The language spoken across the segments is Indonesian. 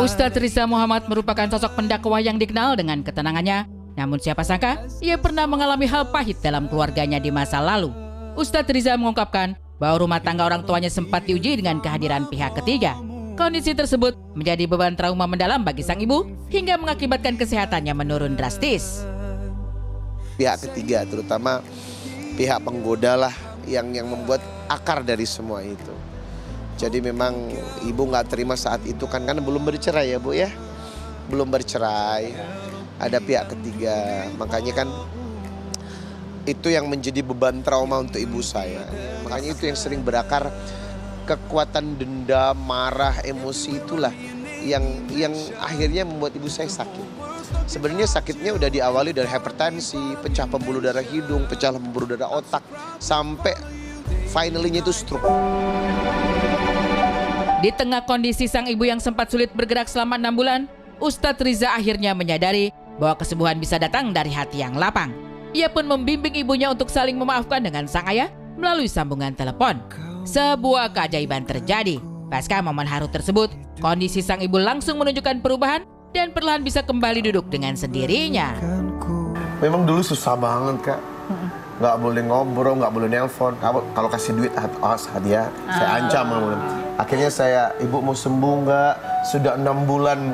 Ustadz Riza Muhammad merupakan sosok pendakwah yang dikenal dengan ketenangannya. Namun siapa sangka, ia pernah mengalami hal pahit dalam keluarganya di masa lalu. Ustadz Riza mengungkapkan bahwa rumah tangga orang tuanya sempat diuji dengan kehadiran pihak ketiga. Kondisi tersebut menjadi beban trauma mendalam bagi sang ibu hingga mengakibatkan kesehatannya menurun drastis. Pihak ketiga, terutama pihak penggoda lah yang membuat akar dari semua itu. Jadi memang ibu nggak terima saat itu kan karena belum bercerai ya Bu ya, belum bercerai, ada pihak ketiga, makanya kan itu yang menjadi beban trauma untuk ibu saya. Makanya itu yang sering berakar kekuatan dendam, marah, emosi itulah yang akhirnya membuat ibu saya sakit. Sebenarnya sakitnya udah diawali dari hipertensi, pecah pembuluh darah hidung, pecah pembuluh darah otak, sampai finally-nya itu stroke. Di tengah kondisi sang ibu yang sempat sulit bergerak selama 6 bulan, Ustadz Riza akhirnya menyadari bahwa kesembuhan bisa datang dari hati yang lapang. Ia pun membimbing ibunya untuk saling memaafkan dengan sang ayah melalui sambungan telepon. Sebuah keajaiban terjadi. Pasca momen haru tersebut, kondisi sang ibu langsung menunjukkan perubahan dan perlahan bisa kembali duduk dengan sendirinya. Memang dulu susah banget Kak. Nggak boleh ngobrol, nggak boleh nelpon. Kalau kasih duit hadiah, saya ancam. Akhirnya ibu mau sembuh nggak? Sudah 6 bulan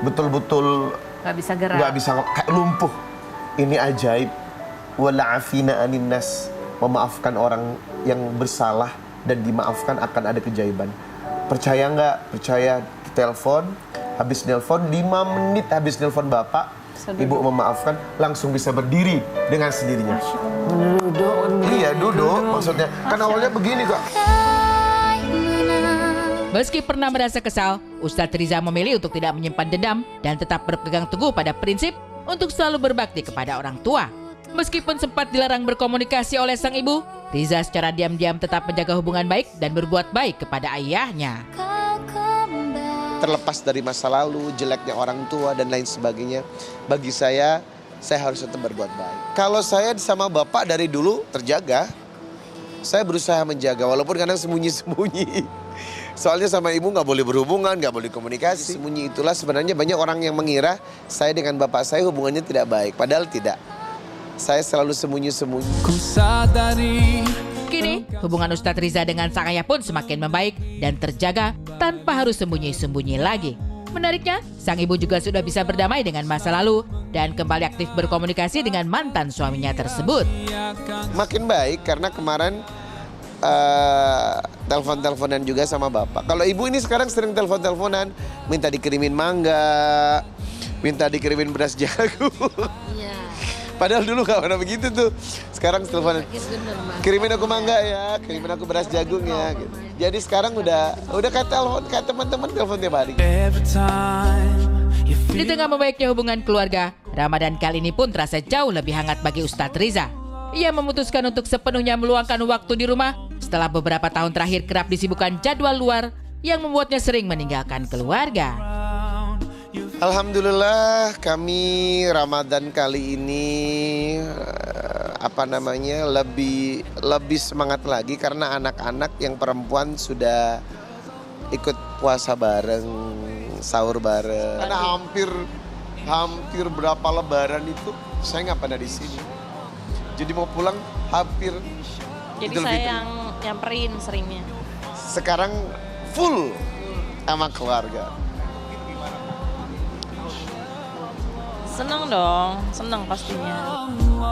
betul-betul nggak bisa gerak, nggak bisa, kayak lumpuh. Ini ajaib. Wala'afina anin nas, memaafkan orang yang bersalah dan dimaafkan akan ada keajaiban. Percaya nggak? Percaya. Telepon, habis nelpon 5 menit habis nelpon bapak, ibu memaafkan, langsung bisa berdiri dengan sendirinya. Iya, duduk maksudnya. Kan awalnya begini Kak. Meski pernah merasa kesal, Ustadz Riza memilih untuk tidak menyimpan dendam dan tetap berpegang teguh pada prinsip untuk selalu berbakti kepada orang tua. Meskipun sempat dilarang berkomunikasi oleh sang ibu, Riza secara diam-diam tetap menjaga hubungan baik dan berbuat baik kepada ayahnya. Terlepas dari masa lalu, jeleknya orang tua dan lain sebagainya, bagi saya harus tetap berbuat baik. Kalau saya sama bapak dari dulu terjaga, saya berusaha menjaga walaupun kadang sembunyi-sembunyi. Soalnya sama ibu nggak boleh berhubungan, nggak boleh komunikasi. Sembunyi itulah sebenarnya banyak orang yang mengira saya dengan bapak saya hubungannya tidak baik. Padahal tidak. Saya selalu sembunyi-sembunyi. Kini, hubungan Ustadz Riza dengan sang ayah pun semakin membaik dan terjaga tanpa harus sembunyi-sembunyi lagi. Menariknya, sang ibu juga sudah bisa berdamai dengan masa lalu dan kembali aktif berkomunikasi dengan mantan suaminya tersebut. Makin baik karena kemarin telepon-teleponan juga sama bapak. Kalau ibu ini sekarang sering telepon-teleponan, minta dikirimin mangga, minta dikirimin beras jagung. Iya. Padahal dulu gak pernah begitu tuh. Sekarang teleponan, kirimin aku mangga ya, kirimin aku beras jagung ya. Gitu. Jadi sekarang udah kayak telepon, kayak teman-teman telepon tiap hari. Di tengah membaiknya hubungan keluarga, Ramadan kali ini pun terasa jauh lebih hangat bagi Ustadz Riza. Ia memutuskan untuk sepenuhnya meluangkan waktu di rumah setelah beberapa tahun terakhir kerap disibukkan jadwal luar yang membuatnya sering meninggalkan keluarga. Alhamdulillah kami Ramadan kali ini lebih semangat lagi karena anak-anak yang perempuan sudah ikut puasa bareng, sahur bareng. Karena hampir berapa lebaran itu saya nggak pernah di sini. Jadi mau pulang hampir. Jadi saya yang nyamperin seringnya. Sekarang full sama keluarga. Seneng dong, seneng pastinya.